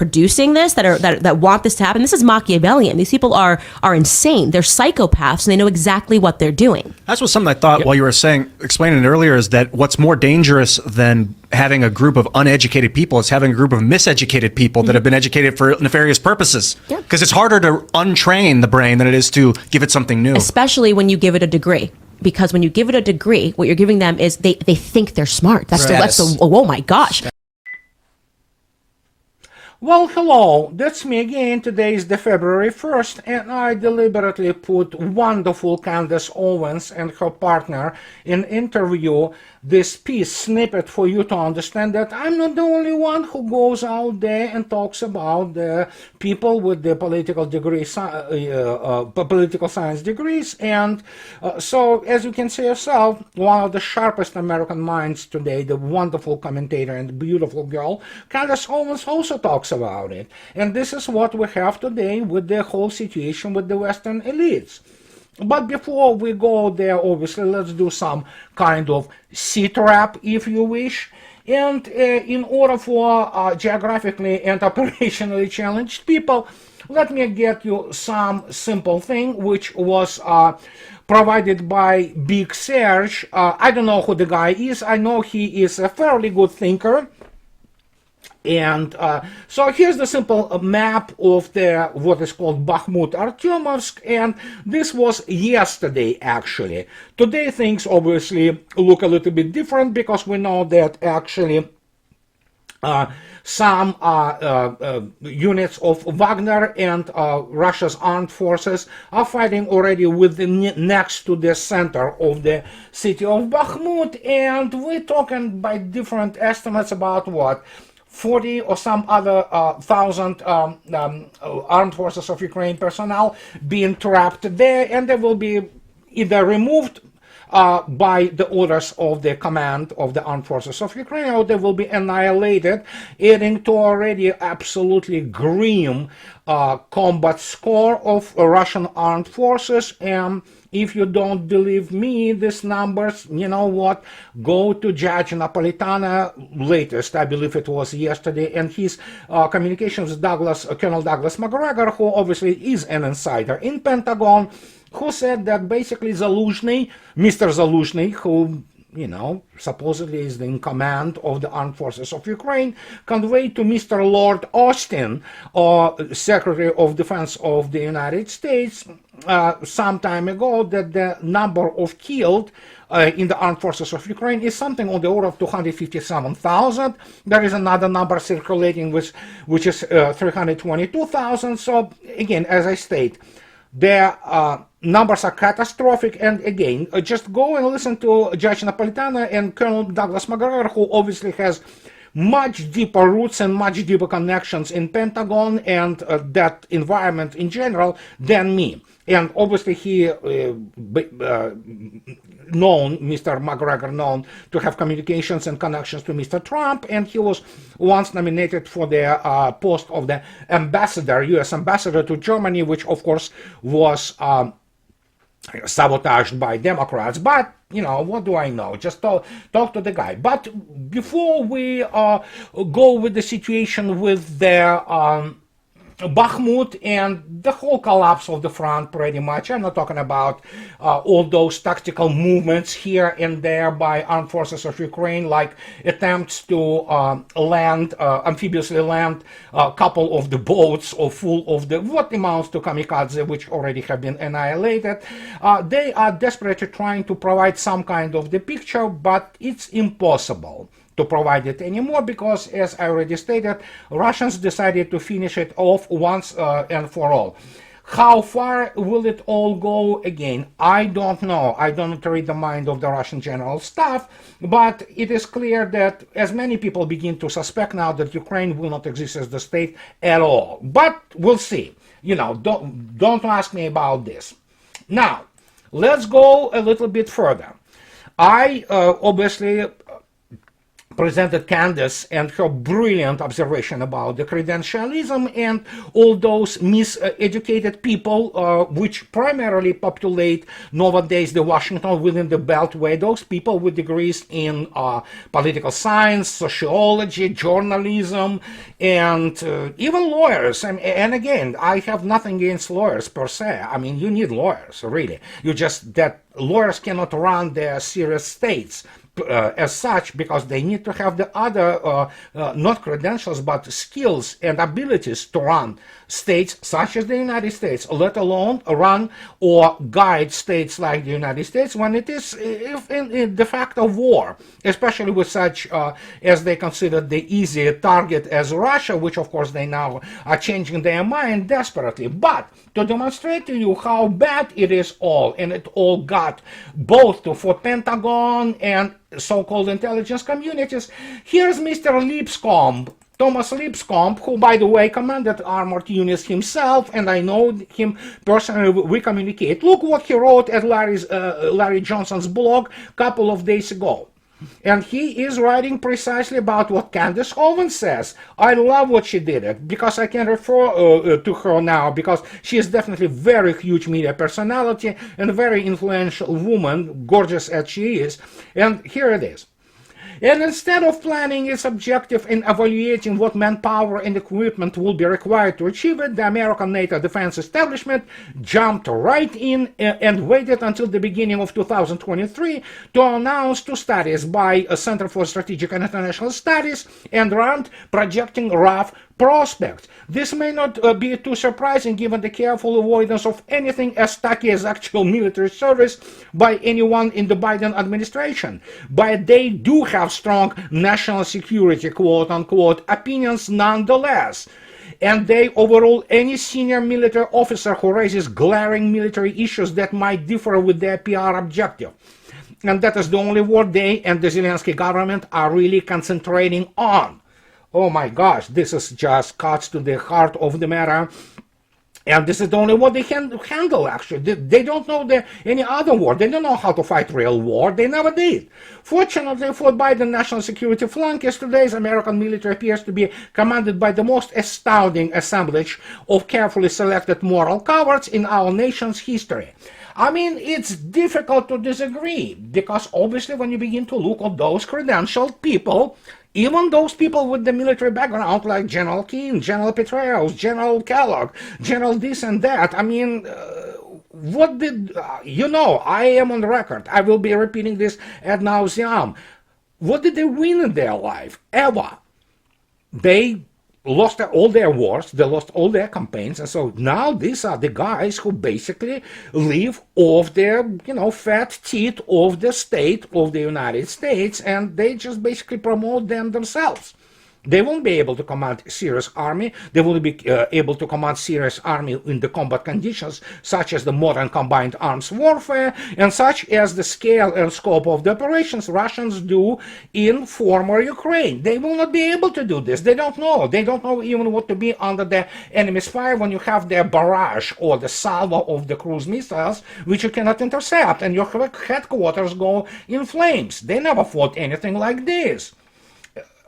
producing this, that want this to happen. This is Machiavellian. These people are insane. They're psychopaths, and they know exactly what they're doing. That's what something I thought while you were explaining it earlier, is that what's more dangerous than having a group of uneducated people is having a group of miseducated people that have been educated for nefarious purposes. Because it's harder to untrain the brain than it is to give it something new. Especially when you give it a degree. Because when you give it a degree, what you're giving them is they think they're smart. That's the oh my gosh. Well, hello, that's me again. Today is the February 1st, and I deliberately put wonderful Candace Owens and her partner in interview, this piece snippet, for you to understand that I'm not the only one who goes out there and talks about the people with the political science degrees. And so, as you can see yourself, one of the sharpest American minds today, the wonderful commentator and beautiful girl, Candace Owens, also talks about it. And this is what we have today with the whole situation with the Western elites. But before we go there, obviously, let's do some kind of seat rap, if you wish. And in order for geographically and operationally challenged people, let me get you some simple thing, which was provided by Big Serge. I don't know who the guy is. I know he is a fairly good thinker. And so here's the simple map of the what is called Bakhmut Artyomovsk, and this was yesterday actually. Today things obviously look a little bit different because we know that actually some units of Wagner and Russia's armed forces are fighting already next to the center of the city of Bakhmut, and we're talking by different estimates about what? 40 or some other thousand armed forces of Ukraine personnel being trapped there, and they will be either removed by the orders of the command of the armed forces of Ukraine, or they will be annihilated, adding to already absolutely grim combat score of Russian armed forces. And if you don't believe me, these numbers, you know what, go to Judge Napolitano, latest, I believe it was yesterday, and his communications with Colonel Douglas McGregor, who obviously is an insider in Pentagon, who said that basically Zaluzhny, Mr. Zaluzhny, who, you know, supposedly is in command of the armed forces of Ukraine, conveyed to Mr. Lord Austin, Secretary of Defense of the United States, some time ago, that the number of killed in the armed forces of Ukraine is something on the order of 257,000. There is another number circulating which is 322,000. So again, as I state, the numbers are catastrophic, and again, just go and listen to Judge Napolitano and Colonel Douglas McGregor, who obviously has much deeper roots and much deeper connections in Pentagon and that environment in general than me. And obviously he Mr. McGregor known to have communications and connections to Mr. Trump, and he was once nominated for the post of the ambassador, U.S. ambassador to Germany, which of course was sabotaged by Democrats. But you know, what do I know? Just talk to the guy. But before we go with the situation with the Bakhmut and the whole collapse of the front, pretty much. I'm not talking about all those tactical movements here and there by armed forces of Ukraine, like attempts to amphibiously land a couple of the boats or full of the what amounts to kamikaze, which already have been annihilated. They are desperately trying to provide some kind of the picture, but it's impossible to provide it anymore because, as I already stated, Russians decided to finish it off once and for all. How far will it all go again? I don't know. I don't read the mind of the Russian general staff, but it is clear that as many people begin to suspect now that Ukraine will not exist as the state at all. But we'll see. You know, don't ask me about this. Now, let's go a little bit further. I obviously presented Candace and her brilliant observation about the credentialism and all those miseducated people, which primarily populate nowadays the Washington within the Beltway. Those people with degrees in political science, sociology, journalism, and even lawyers. And again, I have nothing against lawyers per se. I mean, you need lawyers, really. You just that lawyers cannot run their serious states. As such, because they need to have the other, not credentials, but skills and abilities to run states such as the United States, let alone run or guide states like the United States when it is in de facto war, especially with such as they consider the easy target as Russia, which of course they now are changing their mind desperately. But to demonstrate to you how bad it is all, and it all got both for Pentagon and so-called intelligence communities, here's Mr. Lipscomb, Thomas Lipscomb, who, by the way, commanded armored units himself, and I know him personally, we communicate. Look what he wrote at Larry Johnson's blog a couple of days ago. And he is writing precisely about what Candace Owens says. I love what she did it, because I can refer to her now, because she is definitely a very huge media personality and a very influential woman, gorgeous as she is. And here it is. And instead of planning its objective and evaluating what manpower and equipment will be required to achieve it, the American NATO defense establishment jumped right in and waited until the beginning of 2023 to announce two studies by a Center for Strategic and International Studies and RAND projecting rough prospect. This may not be too surprising given the careful avoidance of anything as tacky as actual military service by anyone in the Biden administration. But they do have strong national security, quote-unquote, opinions nonetheless. And they overrule any senior military officer who raises glaring military issues that might differ with their PR objective. And that is the only word they and the Zelensky government are really concentrating on. Oh my gosh, this is just cuts to the heart of the matter. And this is the only word they can handle, actually. They don't know any other war. They don't know how to fight real war. They never did. Fortunately for Biden national security flank, today's American military appears to be commanded by the most astounding assemblage of carefully selected moral cowards in our nation's history. I mean, it's difficult to disagree, because obviously when you begin to look at those credentialed people, even those people with the military background like General Keane, General Petraeus, General Kellogg, General this and that, I mean, what did, I am on the record, I will be repeating this ad nauseam. What did they win in their life, ever? They lost all their wars, they lost all their campaigns, and so now these are the guys who basically live off their, fat teeth of the state of the United States, and they just basically promote them themselves. They won't be able to command serious army. They won't be able to command serious army in the combat conditions, such as the modern combined arms warfare, and such as the scale and scope of the operations Russians do in former Ukraine. They will not be able to do this. They don't know. They don't know even what to be under the enemy's fire when you have their barrage or the salvo of the cruise missiles, which you cannot intercept, and your headquarters go in flames. They never fought anything like this.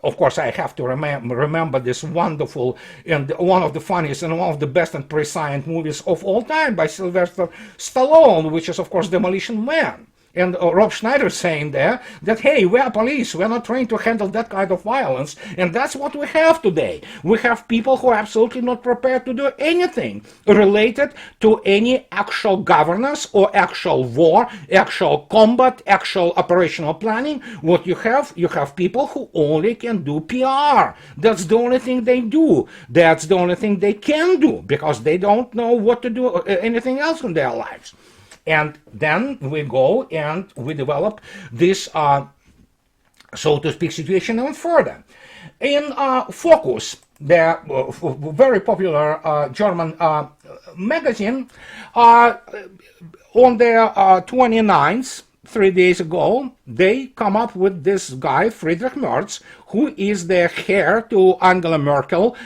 Of course, I have to remember this wonderful and one of the funniest and one of the best and prescient movies of all time by Sylvester Stallone, which is, of course, Demolition Man. And Rob Schneider saying there that, hey, we are police, we're not trained to handle that kind of violence. And that's what we have today. We have people who are absolutely not prepared to do anything related to any actual governance or actual war, actual combat, actual operational planning. What you have people who only can do PR. That's the only thing they do. That's the only thing they can do, because they don't know what to do anything else in their lives. And then we go and we develop this, so to speak, situation even further. In Focus, the very popular German magazine, on the 29th, 3 days ago, they come up with this guy, Friedrich North, who is the heir to Angela Merkel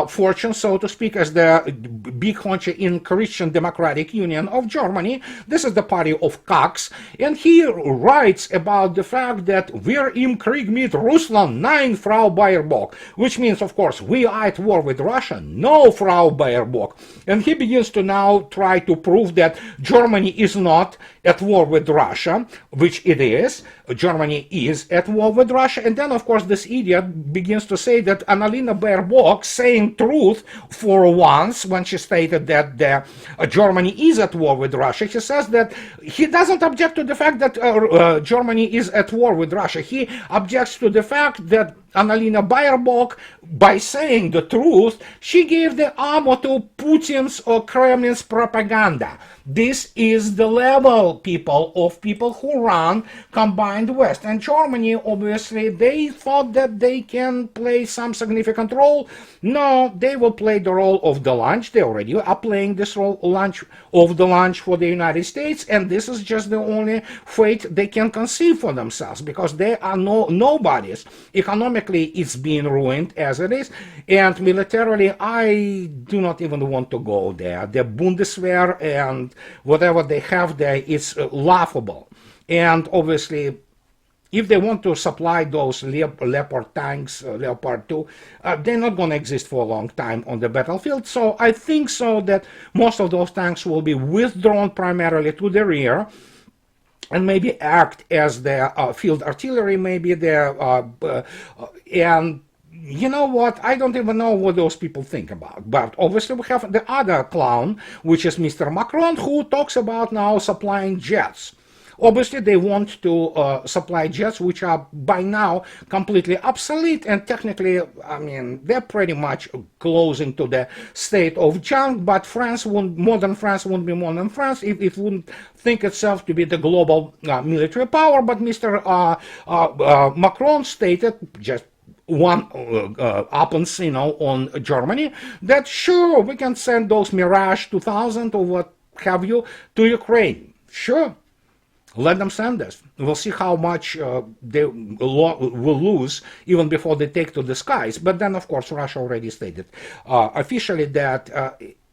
fortune, so to speak, as the big honcho in Christian Democratic Union of Germany. This is the party of Cox, and he writes about the fact that "Wir im Krieg mit Russland, nein, Frau Baerbock," which means, of course, we are at war with Russia, no, Frau Baerbock. And he begins to now try to prove that Germany is not at war with Russia, which it is. Germany is at war with Russia. And then, of course, this idiot begins to say that Annalena Baerbock, saying truth for once when she stated that Germany is at war with Russia, he says that he doesn't object to the fact that Germany is at war with Russia. He objects to the fact that Annalena Baerbock, by saying the truth, she gave the ammo to Putin's or Kremlin's propaganda. This is the level, people, of people who run combined West. And Germany, obviously, they thought that they can play some significant role. No, they will play the role of the lunch. They already are playing this role of the lunch for the United States, and this is just the only fate they can conceive for themselves, because they are nobodies. Economically, it's being ruined as it is, and militarily, I do not even want to go there. The Bundeswehr and whatever they have there is laughable. And obviously, if they want to supply those Leopard tanks, Leopard 2, they're not going to exist for a long time on the battlefield. So I think so that most of those tanks will be withdrawn primarily to the rear, and maybe act as the field artillery, maybe the and you know what? I don't even know what those people think about. But obviously we have the other clown, which is Mr. Macron, who talks about now supplying jets. Obviously, they want to supply jets which are by now completely obsolete, and technically, I mean, they're pretty much closing to the state of junk, but modern France wouldn't be modern France if it wouldn't think itself to be the global military power. But Mr. Macron stated just one happens, on Germany, that sure, we can send those Mirage 2000 or what have you to Ukraine. Sure. Let them send this. We'll see how much they will lose even before they take to the skies. But then, of course, Russia already stated officially that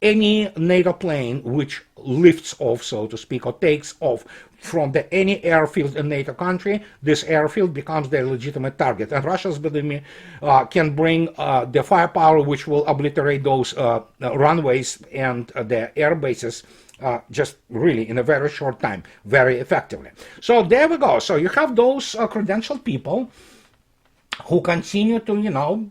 any NATO plane which lifts off, so to speak, or takes off from any airfield in NATO country, this airfield becomes their legitimate target. And Russians, believe me, can bring the firepower which will obliterate those runways and the air bases just really in a very short time, very effectively. So there we go. So you have those credentialed people who continue to,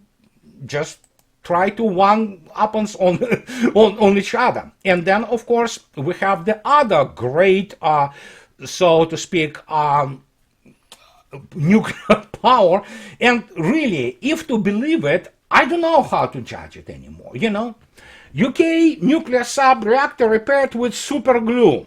just try to one-uppance on each other. And then, of course, we have the other great, so to speak, nuclear power. And really, if to believe it, I don't know how to judge it anymore, UK nuclear sub-reactor repaired with super glue.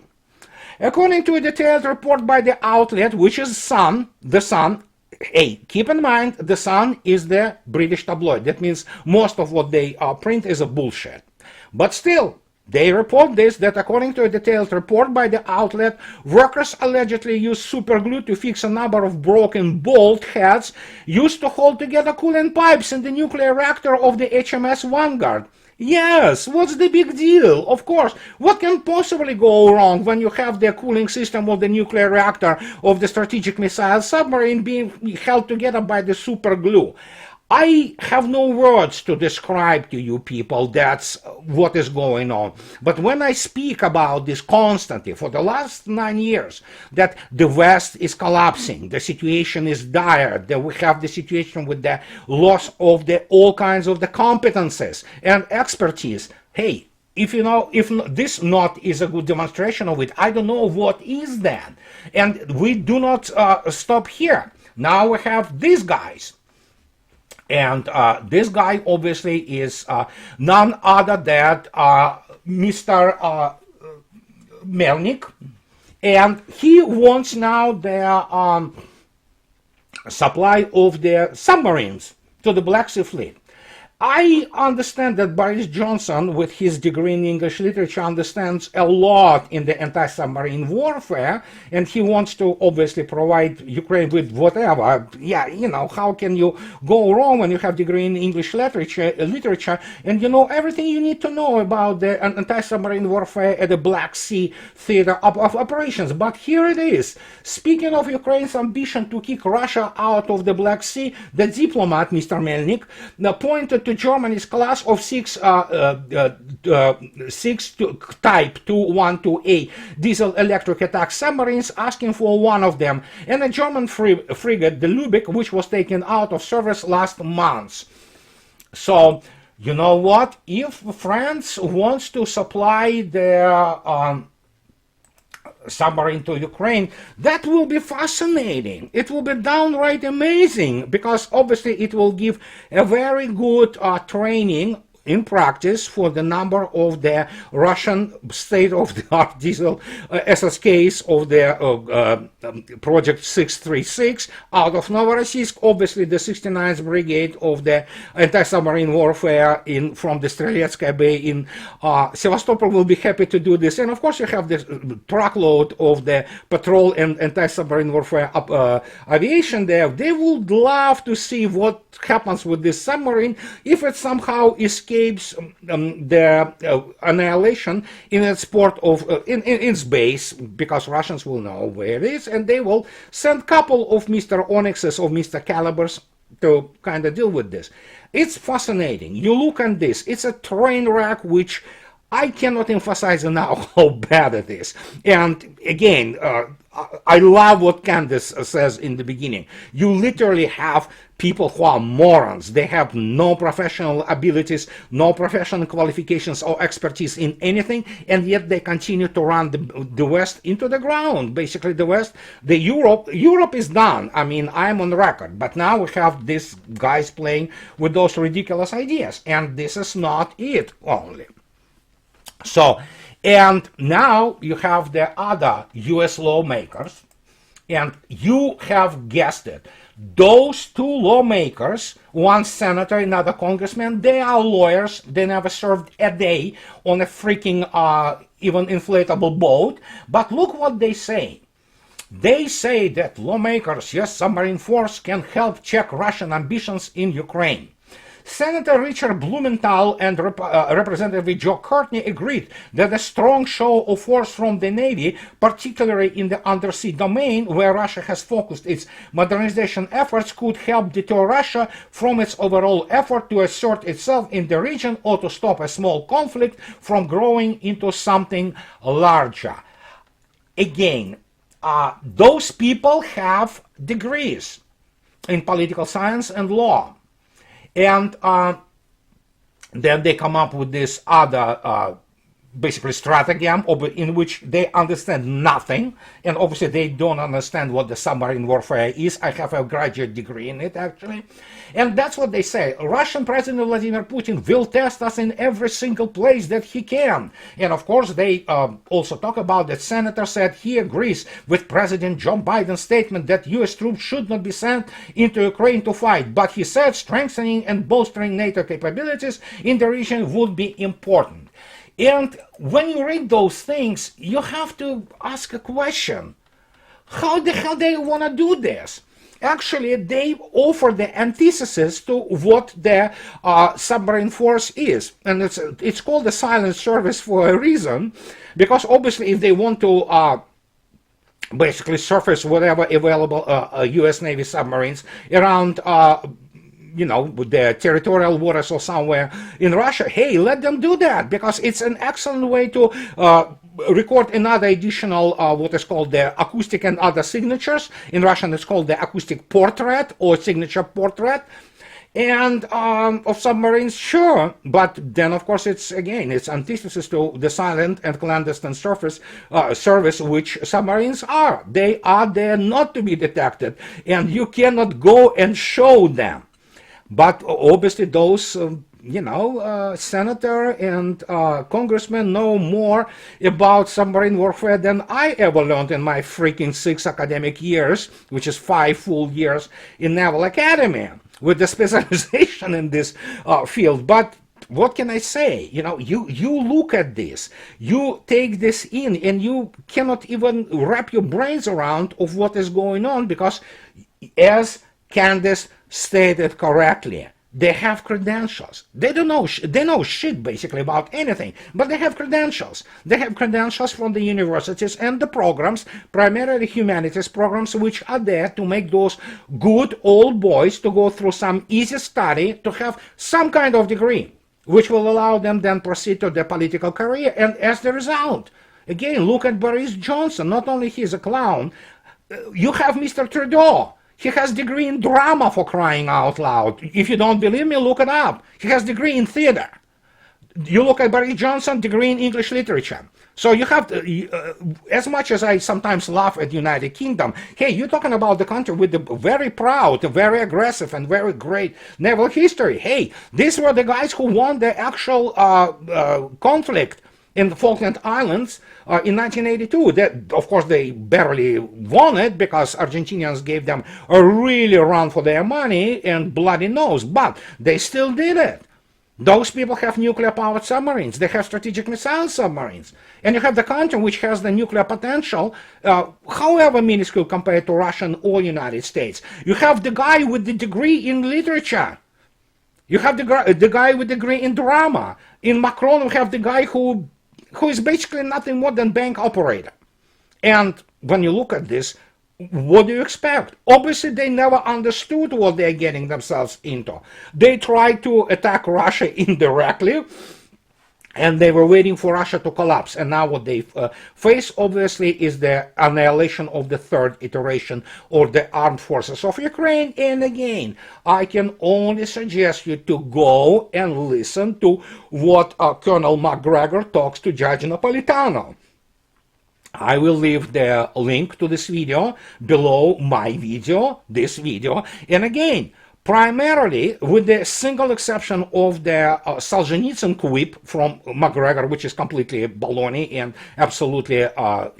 According to a detailed report by the outlet, which is The Sun, hey, keep in mind, The Sun is the British tabloid. That means most of what they print is a bullshit. But still, they report this, that according to a detailed report by the outlet, workers allegedly used super glue to fix a number of broken bolt heads used to hold together coolant pipes in the nuclear reactor of the HMS Vanguard. Yes, what's the big deal? Of course, what can possibly go wrong when you have the cooling system of the nuclear reactor of the strategic missile submarine being held together by the super glue? I have no words to describe to you people that's what is going on. But when I speak about this constantly for the last 9 years, that the West is collapsing, the situation is dire, that we have the situation with the loss of all kinds of the competences and expertise, hey, if this not is a good demonstration of it, I don't know what is that. And we do not stop here. Now we have these guys. And this guy obviously is none other than Mr. Melnik, and he wants now the supply of the submarines to the Black Sea Fleet. I understand that Boris Johnson, with his degree in English literature, understands a lot in the anti-submarine warfare, and he wants to obviously provide Ukraine with whatever. Yeah, how can you go wrong when you have degree in English literature, and you know everything you need to know about the anti-submarine warfare at the Black Sea theater of operations. But here it is. Speaking of Ukraine's ambition to kick Russia out of the Black Sea, the diplomat, Mr. Melnik, pointed to Germany's class of six Type 212A diesel electric attack submarines, asking for one of them, and a German frigate, the Lübeck, which was taken out of service last month. So, you know what? If France wants to supply their submarine to Ukraine, that will be fascinating. It will be downright amazing, because obviously it will give a very good training in practice for the number of the Russian state-of-the-art diesel SSKs of the Project 636 out of Novorossiysk. Obviously, the 69th Brigade of the anti-submarine warfare from the Streletsky Bay in Sevastopol will be happy to do this. And of course, you have this truckload of the patrol and anti-submarine warfare aviation there. They would love to see what happens with this submarine if it somehow escapes the annihilation in its port of in its base, because Russians will know where it is, and they will send a couple of Mr. Onyxes or Mr. Calibers to kind of deal with this. It's fascinating. You look at this. It's a train wreck which I cannot emphasize enough how bad it is. And again, I love what Candace says in the beginning. You literally have people who are morons. They have no professional abilities, no professional qualifications or expertise in anything, and yet they continue to run the West into the ground. Basically, the West, Europe is done. I mean, I'm on record, but now we have these guys playing with those ridiculous ideas, and this is not it only. So, and now you have the other US lawmakers, and you have guessed it. Those two lawmakers, one senator, another congressman, they are lawyers. They never served a day on a freaking even inflatable boat. But look what they say. They say that lawmakers, yes, Submarine Force can help check Russian ambitions in Ukraine. Senator Richard Blumenthal and Representative Joe Courtney agreed that a strong show of force from the Navy, particularly in the undersea domain where Russia has focused its modernization efforts, could help deter Russia from its overall effort to assert itself in the region or to stop a small conflict from growing into something larger. Again, those people have degrees in political science and law. And then they come up with this other basically stratagem in which they understand nothing, and obviously they don't understand what the submarine warfare is. I have a graduate degree in it, actually. And that's what they say. Russian President Vladimir Putin will test us in every single place that he can. And of course, they also talk about that senator said he agrees with President Joe Biden's statement that U.S. troops should not be sent into Ukraine to fight. But he said strengthening and bolstering NATO capabilities in the region would be important. And when you read those things, you have to ask a question. How the hell they want to do this? Actually, they offer the antithesis to what the submarine force is. And it's called the silent service for a reason, because obviously if they want to basically surface whatever available U.S. Navy submarines around with the territorial waters or somewhere in Russia, hey, let them do that, because it's an excellent way to record another additional what is called the acoustic and other signatures. In Russian, it's called the acoustic portrait or signature portrait. And of submarines, sure, but then of course it's antithesis to the silent and clandestine service which submarines are. They are there not to be detected, and you cannot go and show them. But obviously those senator and congressman know more about submarine warfare than I ever learned in my freaking 6 academic years, which is 5 full years in Naval Academy, with the specialization in this field. But what can I say? You look at this, you take this in, and you cannot even wrap your brains around of what is going on, because as Candace stated correctly, they have credentials. They know shit basically about anything, but they have credentials. They have credentials from the universities and the programs, primarily humanities programs, which are there to make those good old boys to go through some easy study to have some kind of degree, which will allow them then proceed to their political career. And as the result, again, look at Boris Johnson. Not only he's a clown, you have Mr. Trudeau. He has degree in drama, for crying out loud. If you don't believe me, look it up. He has degree in theater. You look at Boris Johnson, degree in English literature. So you have to, as much as I sometimes laugh at the United Kingdom, hey, you're talking about the country with the very proud, very aggressive, and very great naval history. Hey, these were the guys who won the actual conflict in the Falkland Islands in 1982. That, of course, they barely won it because Argentinians gave them a really run for their money and bloody nose, but they still did it. Those people have nuclear-powered submarines. They have strategic missile submarines. And you have the country which has the nuclear potential, however minuscule compared to Russian or United States. You have the guy with the degree in literature. You have the guy with the degree in drama. In Macron, we have the guy who is basically nothing more than bank operator. And when you look at this, what do you expect? Obviously, they never understood what they're getting themselves into. They tried to attack Russia indirectly, and they were waiting for Russia to collapse. And now what they face, obviously, is the annihilation of the third iteration of the armed forces of Ukraine. And again, I can only suggest you to go and listen to what Colonel McGregor talks to Judge Napolitano. I will leave the link to this video below my video, this video. And again, primarily, with the single exception of the Solzhenitsyn quip from McGregor, which is completely baloney and absolutely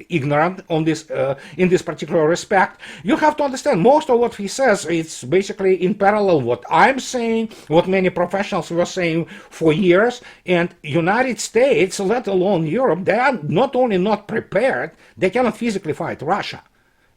ignorant on this in this particular respect, you have to understand most of what he says. It's basically in parallel what I'm saying, what many professionals were saying for years. And United States, let alone Europe, they are not only not prepared, they cannot physically fight Russia.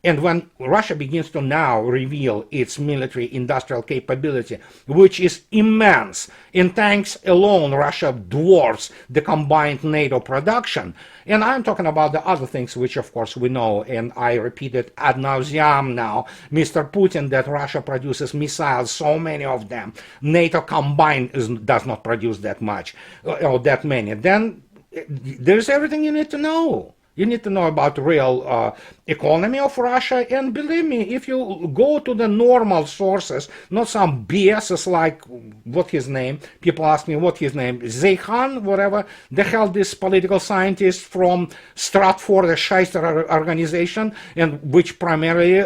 And when Russia begins to now reveal its military industrial capability, which is immense, in tanks alone, Russia dwarfs the combined NATO production. And I'm talking about the other things, which of course we know, and I repeat it ad nauseam now, Mr. Putin, that Russia produces missiles, so many of them. NATO combined does not produce that much, or that many. Then there's everything you need to know. You need to know about the real economy of Russia. And believe me, if you go to the normal sources, not some BS like, what his name? People ask me what his name is. Zeihan, whatever. The hell this political scientist from Stratford, a shyster organization, and which primarily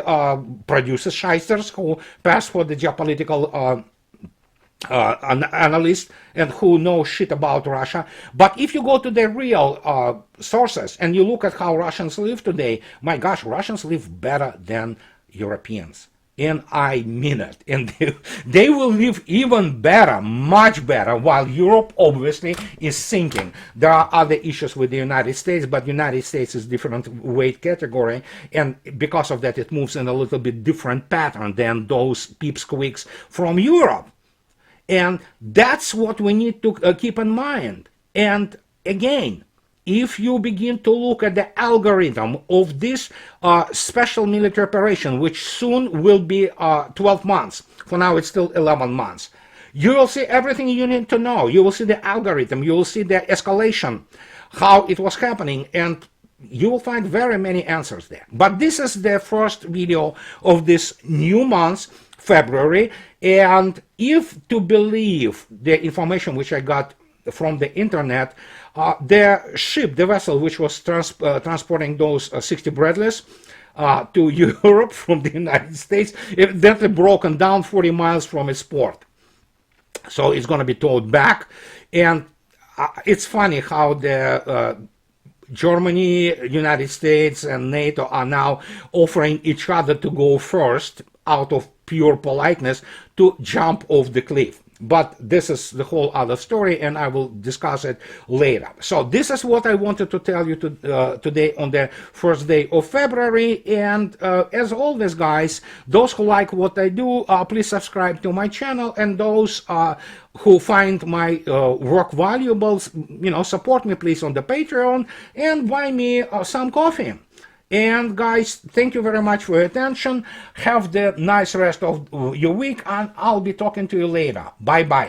produces shysters who pass for the geopolitical an analyst and who know shit about Russia. But if you go to the real sources and you look at how Russians live today, my gosh, Russians live better than Europeans. And I mean it. And they will live even better, much better, while Europe obviously is sinking. There are other issues with the United States, but the United States is different weight category. And because of that, it moves in a little bit different pattern than those pipsqueaks from Europe. And that's what we need to keep in mind. And again, if you begin to look at the algorithm of this special military operation, which soon will be 12 months, for now it's still 11 months, you will see everything you need to know. You will see the algorithm, you will see the escalation, how it was happening, and you will find very many answers there. But this is the first video of this new month, February, and if to believe the information which I got from the internet, the ship, the vessel which was transporting those 60 Bradleys to Europe from the United States, evidently broken down 40 miles from its port. So it's going to be towed back. And it's funny how the Germany, United States, and NATO are now offering each other to go first out of pure politeness to jump off the cliff. But this is the whole other story, and I will discuss it later. So this is what I wanted to tell you today on the first day of February. And as always, guys, those who like what I do, please subscribe to my channel. And those who find my work valuable, support me, please, on the Patreon and buy me some coffee. And guys, thank you very much for your attention. Have the nice rest of your week, and I'll be talking to you later. Bye-bye.